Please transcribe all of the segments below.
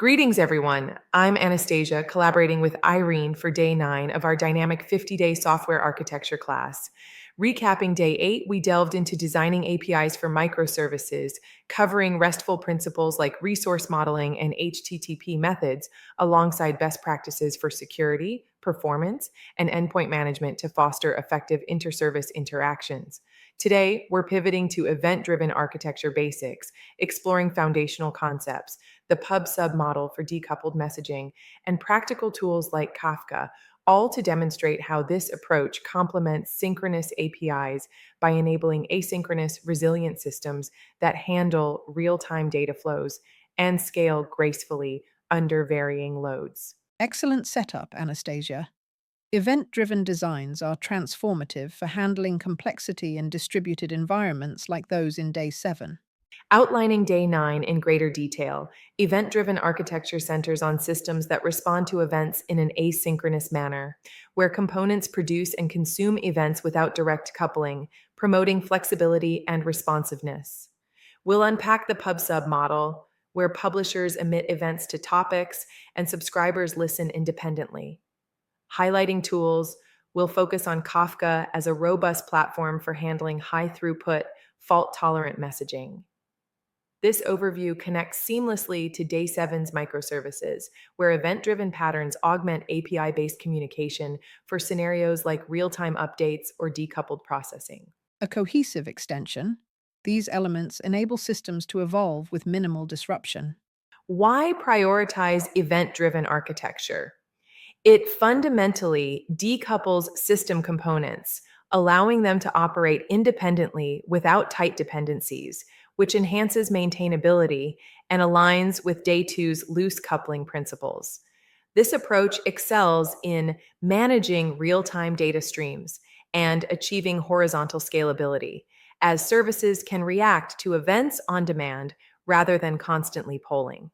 Greetings, everyone. I'm Anastasia, collaborating with Irene for day 9 of our dynamic 50-day software architecture class. Recapping day 8, we delved into designing APIs for microservices, covering RESTful principles like resource modeling and HTTP methods, alongside best practices for security, performance, and endpoint management to foster effective inter-service interactions. Today, we're pivoting to event-driven architecture basics, exploring foundational concepts, the pub-sub model for decoupled messaging, and practical tools like Kafka, all to demonstrate how this approach complements synchronous APIs by enabling asynchronous, resilient systems that handle real-time data flows and scale gracefully under varying loads. Excellent setup, Anastasia. Event-driven designs are transformative for handling complexity in distributed environments like those in Day 7. Outlining day 9 in greater detail, event driven architecture centers on systems that respond to events in an asynchronous manner, where components produce and consume events without direct coupling, promoting flexibility and responsiveness. We'll unpack the pub-sub model, where publishers emit events to topics and subscribers listen independently. Highlighting tools, we'll focus on Kafka as a robust platform for handling high throughput, fault tolerant messaging. This overview connects seamlessly to Day 7's microservices, where event driven patterns augment API based communication for scenarios like real time updates or decoupled processing. A cohesive extension, these elements enable systems to evolve with minimal disruption. Why prioritize event driven architecture? It fundamentally decouples system components, allowing them to operate independently without tight dependencies, which enhances maintainability and aligns with Day 2's loose coupling principles. This approach excels in managing real time data streams and achieving horizontal scalability, as services can react to events on demand rather than constantly polling.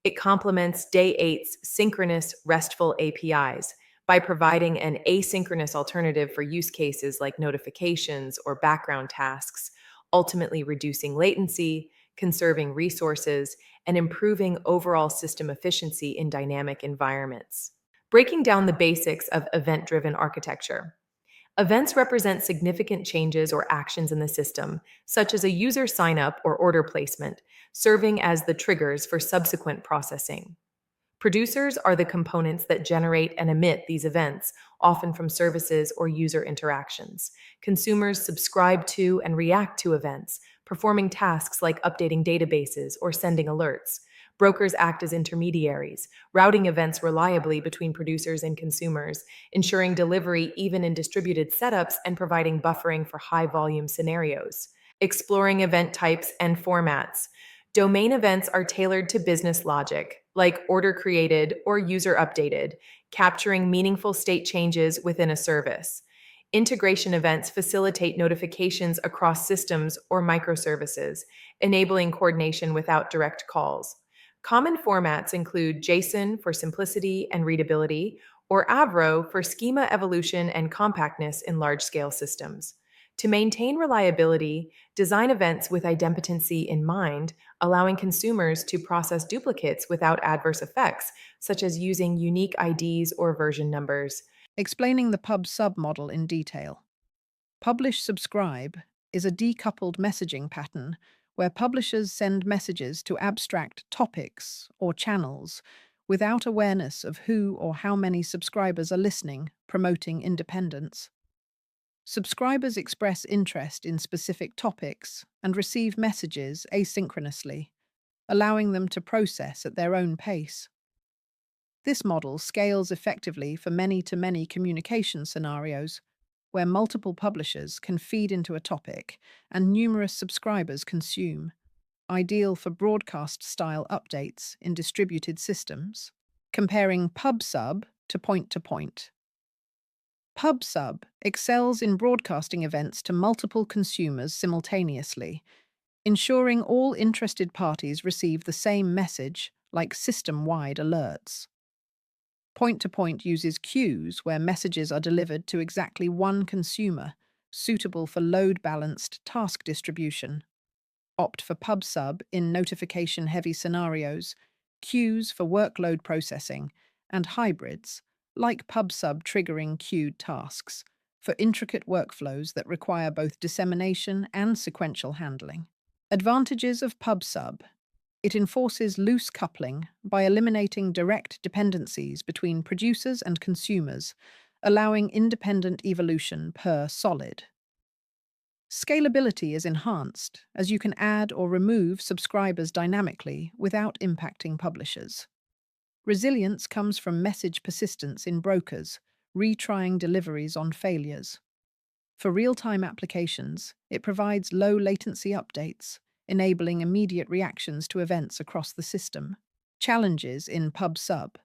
It complements Day 8's synchronous RESTful APIs by providing an asynchronous alternative for use cases like notifications or background tasks, ultimately reducing latency, conserving resources, and improving overall system efficiency in dynamic environments. Breaking down the basics of event driven architecture. Events represent significant changes or actions in the system, such as a user sign up or order placement, serving as the triggers for subsequent processing. Producers are the components that generate and emit these events, often from services or user interactions. Consumers subscribe to and react to events, performing tasks like updating databases or sending alerts. Brokers act as intermediaries, routing events reliably between producers and consumers, ensuring delivery even in distributed setups and providing buffering for high volume scenarios. Exploring event types and formats. Domain events are tailored to business logic, like order created or user updated, capturing meaningful state changes within a service. Integration events facilitate notifications across systems or microservices, enabling coordination without direct calls. Common formats include JSON for simplicity and readability, or Avro for schema evolution and compactness in large-scale systems. To maintain reliability, design events with idempotency in mind, allowing consumers to process duplicates without adverse effects, such as using unique IDs or version numbers. Explaining the pub-sub model in detail. Publish-subscribe is a decoupled messaging pattern where publishers send messages to abstract topics or channels without awareness of who or how many subscribers are listening, promoting independence. Subscribers express interest in specific topics and receive messages asynchronously, allowing them to process at their own pace. This model scales effectively for many-to-many communication scenarios, where multiple publishers can feed into a topic and numerous subscribers consume, ideal for broadcast-style updates in distributed systems. Comparing pub-sub to point-to-point. Pub-sub excels in broadcasting events to multiple consumers simultaneously, ensuring all interested parties receive the same message, like system-wide alerts. Point-to-point uses queues where messages are delivered to exactly one consumer, suitable for load-balanced task distribution. Opt for pub-sub in notification-heavy scenarios, queues for workload processing, and hybrids, like PubSub triggering queued tasks, for intricate workflows that require both dissemination and sequential handling. Advantages of PubSub: it enforces loose coupling by eliminating direct dependencies between producers and consumers, allowing independent evolution per solid. Scalability is enhanced as you can add or remove subscribers dynamically without impacting publishers. Resilience comes from message persistence in brokers, retrying deliveries on failures. For real-time applications, it provides low latency updates, enabling immediate reactions to events across the system. Challenges in PubSub: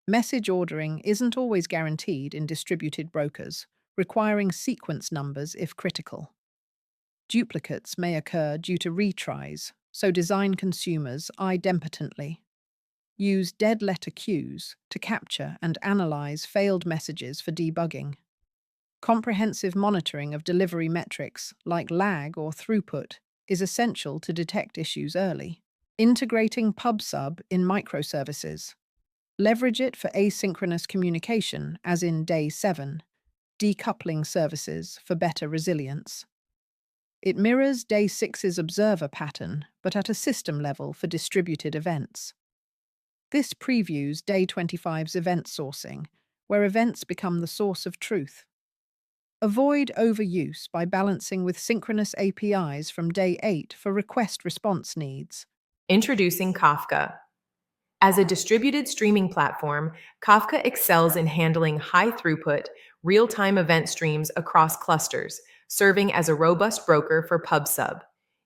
message ordering isn't always guaranteed in distributed brokers, requiring sequence numbers if critical. Duplicates may occur due to retries, so design consumers idempotently. Use dead letter queues to capture and analyze failed messages for debugging. Comprehensive monitoring of delivery metrics, like lag or throughput, is essential to detect issues early. Integrating PubSub in microservices. Leverage it for asynchronous communication, as in Day 7, decoupling services for better resilience. It mirrors Day 6's observer pattern, but at a system level for distributed events. This previews Day 25's event sourcing, where events become the source of truth. Avoid overuse by balancing with synchronous APIs from Day 8 for request response needs. Introducing Kafka. As a distributed streaming platform, Kafka excels in handling high-throughput, real-time event streams across clusters, serving as a robust broker for PubSub.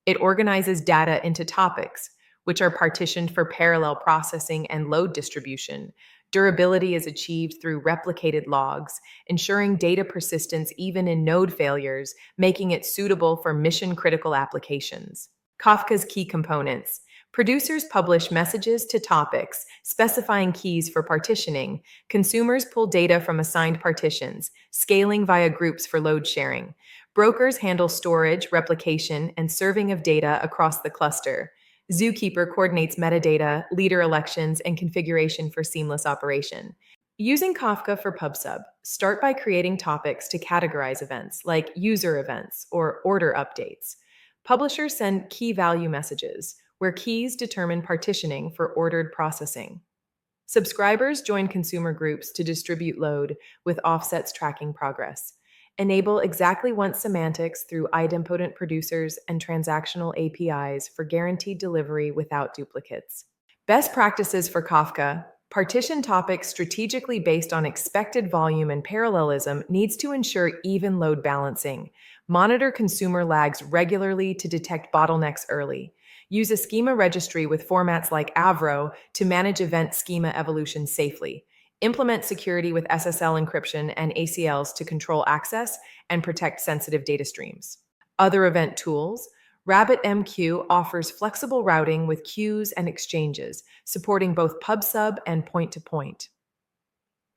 It organizes data into topics, which are partitioned for parallel processing and load distribution. Durability is achieved through replicated logs, ensuring data persistence even in node failures, making it suitable for mission-critical applications. Kafka's key components. Producers publish messages to topics, specifying keys for partitioning. Consumers pull data from assigned partitions, scaling via groups for load sharing. Brokers handle storage, replication, and serving of data across the cluster. Zookeeper coordinates metadata, leader elections, and configuration for seamless operation. Using Kafka for PubSub, start by creating topics to categorize events, like user events or order updates. Publishers send key value messages, where keys determine partitioning for ordered processing. Subscribers join consumer groups to distribute load with offsets tracking progress. Enable exactly once semantics through idempotent producers and transactional APIs for guaranteed delivery without duplicates. Best practices for Kafka. Partition topics strategically based on expected volume and parallelism needs to ensure even load balancing. Monitor consumer lags regularly to detect bottlenecks early. Use a schema registry with formats like Avro to manage event schema evolution safely. Implement security with SSL encryption and ACLs to control access and protect sensitive data streams. Other event tools. RabbitMQ offers flexible routing with queues and exchanges, supporting both PubSub and point-to-point.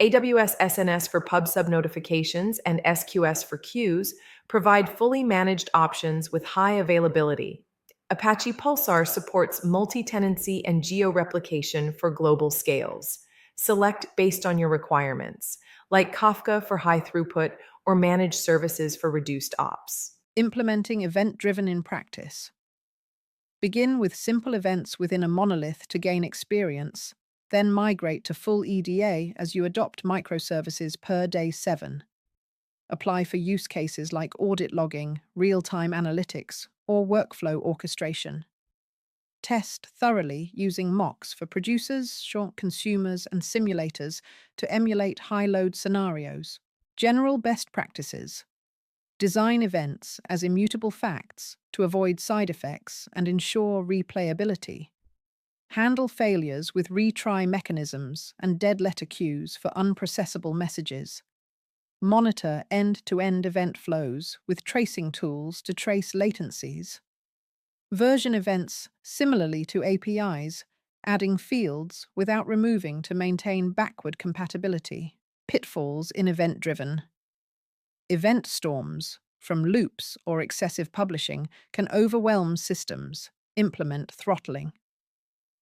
AWS SNS for PubSub notifications and SQS for queues provide fully managed options with high availability. Apache Pulsar supports multi-tenancy and geo-replication for global scales. Select based on your requirements, like Kafka for high throughput or managed services for reduced ops. Implementing event-driven in practice. Begin with simple events within a monolith to gain experience, then migrate to full EDA as you adopt microservices per Day 7. Apply for use cases like audit logging, real-time analytics, or workflow orchestration. Test thoroughly using mocks for producers, short consumers, and simulators to emulate high-load scenarios. General best practices. Design events as immutable facts to avoid side effects and ensure replayability. Handle failures with retry mechanisms and dead letter queues for unprocessable messages. Monitor end-to-end event flows with tracing tools to trace latencies. Version events similarly to APIs, adding fields without removing to maintain backward compatibility. Pitfalls in event-driven. Event storms, from loops or excessive publishing, can overwhelm systems. Implement throttling.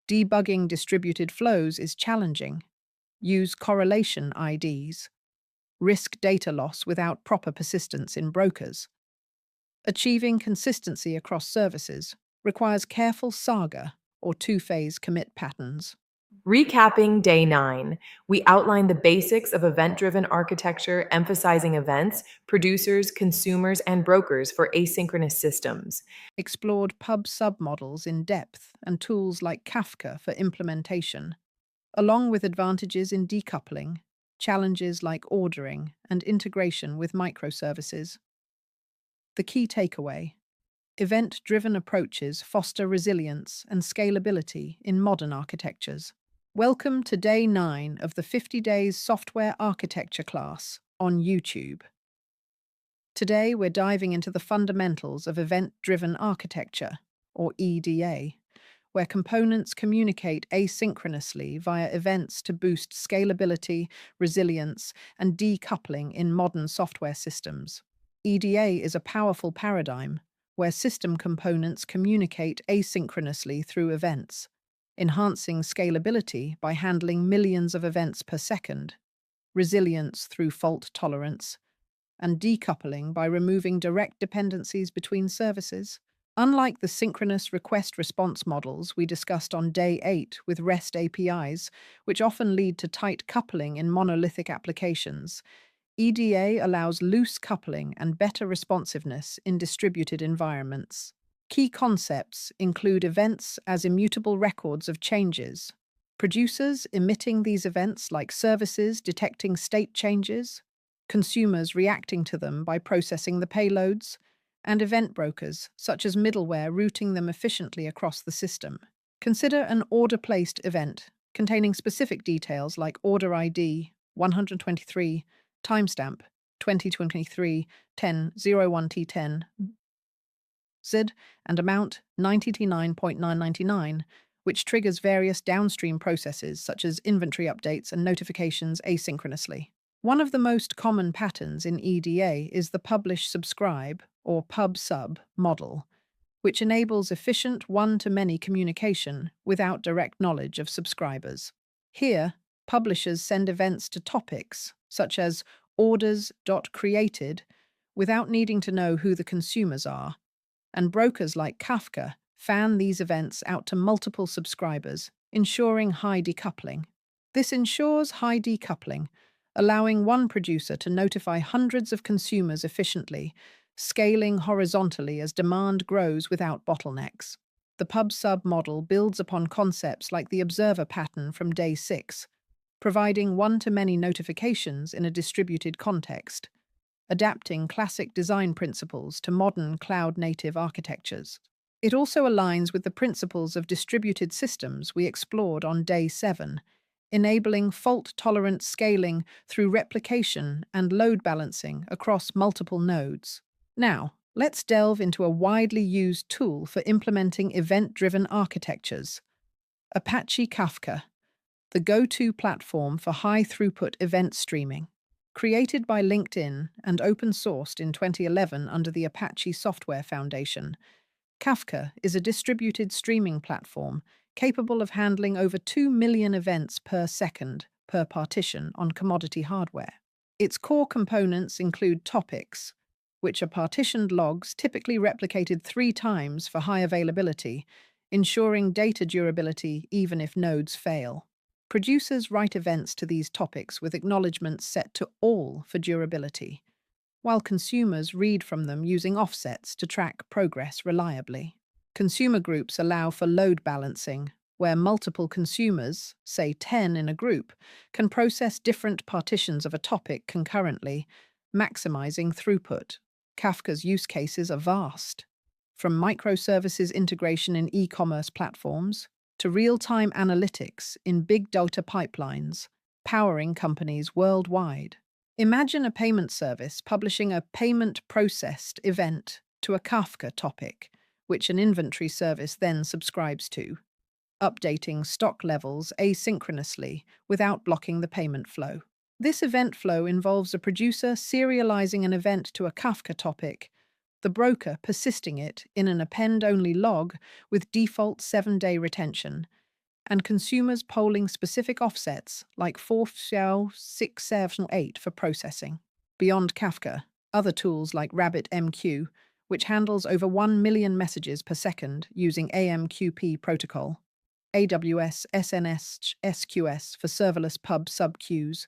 Debugging distributed flows is challenging. Use correlation IDs. Risk data loss without proper persistence in brokers. Achieving consistency across services requires careful saga or two-phase commit patterns. Recapping day 9, we outlined the basics of event driven architecture, emphasizing events, producers, consumers, and brokers for asynchronous systems. Explored pub submodels in depth and tools like Kafka for implementation, along with advantages in decoupling, challenges like ordering, and integration with microservices. The key takeaway: event driven approaches foster resilience and scalability in modern architectures. Welcome to day 9 of the 50 Days Software Architecture class on YouTube. Today, we're diving into the fundamentals of event-driven architecture, or EDA, where components communicate asynchronously via events to boost scalability, resilience, and decoupling in modern software systems. EDA is a powerful paradigm where system components communicate asynchronously through events, enhancing scalability by handling millions of events per second, resilience through fault tolerance, and decoupling by removing direct dependencies between services. Unlike the synchronous request-response models we discussed on day 8 with REST APIs, which often lead to tight coupling in monolithic applications, EDA allows loose coupling and better responsiveness in distributed environments. Key concepts include events as immutable records of changes, producers emitting these events like services detecting state changes, consumers reacting to them by processing the payloads, and event brokers, such as middleware, routing them efficiently across the system. Consider an order-placed event containing specific details like order ID 123, timestamp 2023 10/01 ZID, and amount 90T9.999, which triggers various downstream processes such as inventory updates and notifications asynchronously. One of the most common patterns in EDA is the publish-subscribe, or pub-sub, model, which enables efficient one-to-many communication without direct knowledge of subscribers. Here, publishers send events to topics, such as orders.created, without needing to know who the consumers are, and brokers like Kafka fan these events out to multiple subscribers, ensuring high decoupling. This ensures high decoupling, allowing one producer to notify hundreds of consumers efficiently, scaling horizontally as demand grows without bottlenecks. The pub-sub model builds upon concepts like the observer pattern from day 6, providing one-to-many notifications in a distributed context, adapting classic design principles to modern cloud-native architectures. It also aligns with the principles of distributed systems we explored on day 7, enabling fault-tolerant scaling through replication and load balancing across multiple nodes. Now, let's delve into a widely used tool for implementing event-driven architectures: Apache Kafka, the go-to platform for high-throughput event streaming. Created by LinkedIn and open-sourced in 2011 under the Apache Software Foundation, Kafka is a distributed streaming platform capable of handling over 2 million events per second per partition on commodity hardware. Its core components include topics, which are partitioned logs typically replicated 3 times for high availability, ensuring data durability even if nodes fail. Producers write events to these topics with acknowledgements set to all for durability, while consumers read from them using offsets to track progress reliably. Consumer groups allow for load balancing, where multiple consumers, say 10 in a group, can process different partitions of a topic concurrently, maximizing throughput. Kafka's use cases are vast, from microservices integration in e-commerce platforms to real-time analytics in big data pipelines, powering companies worldwide. Imagine a payment service publishing a payment processed event to a Kafka topic, which an inventory service then subscribes to, updating stock levels asynchronously without blocking the payment flow. This event flow involves a producer serializing an event to a Kafka topic, the broker persisting it in an append-only log with default 7-day retention, and consumers polling specific offsets like 4.678 for processing. Beyond Kafka, other tools like RabbitMQ, which handles over 1 million messages per second using AMQP protocol, AWS SNS SQS for serverless pub sub queues,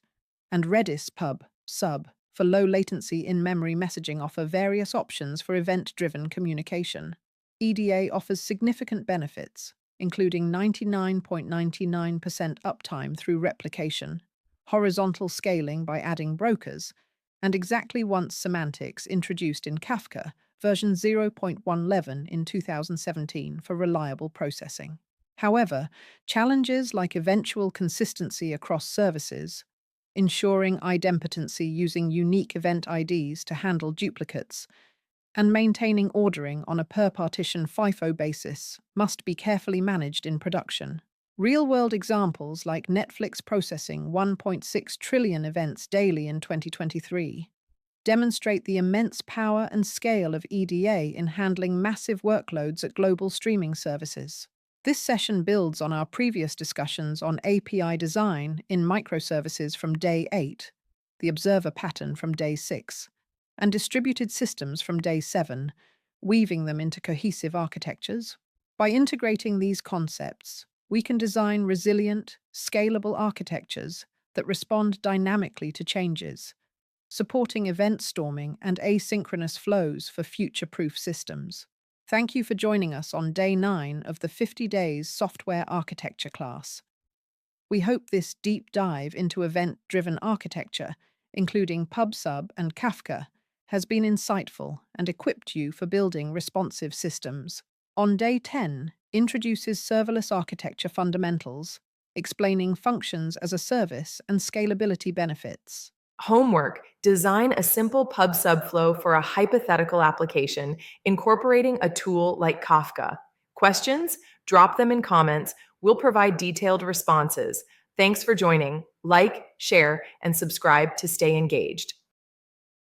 and Redis pub sub for low latency in-memory messaging offer various options for event-driven communication. EDA offers significant benefits, including 99.99% uptime through replication, horizontal scaling by adding brokers, and exactly once semantics introduced in Kafka, version 0.111 in 2017 for reliable processing. However, challenges like eventual consistency across services, ensuring idempotency using unique event IDs to handle duplicates, and maintaining ordering on a per-partition FIFO basis must be carefully managed in production. Real-world examples like Netflix processing 1.6 trillion events daily in 2023 demonstrate the immense power and scale of EDA in handling massive workloads at global streaming services. This session builds on our previous discussions on API design in microservices from day 8, the observer pattern from day 6, and distributed systems from day 7, weaving them into cohesive architectures. By integrating these concepts, we can design resilient, scalable architectures that respond dynamically to changes, supporting event storming and asynchronous flows for future-proof systems. Thank you for joining us on Day 9 of the 50 Days Software Architecture class. We hope this deep dive into event-driven architecture, including PubSub and Kafka, has been insightful and equipped you for building responsive systems. On Day 10, introduces serverless architecture fundamentals, explaining functions as a service and scalability benefits. Homework: design a simple pub subflow for a hypothetical application incorporating a tool like Kafka. Questions? Drop them in comments. We'll provide detailed responses. Thanks for joining. Like, share, and subscribe to stay engaged.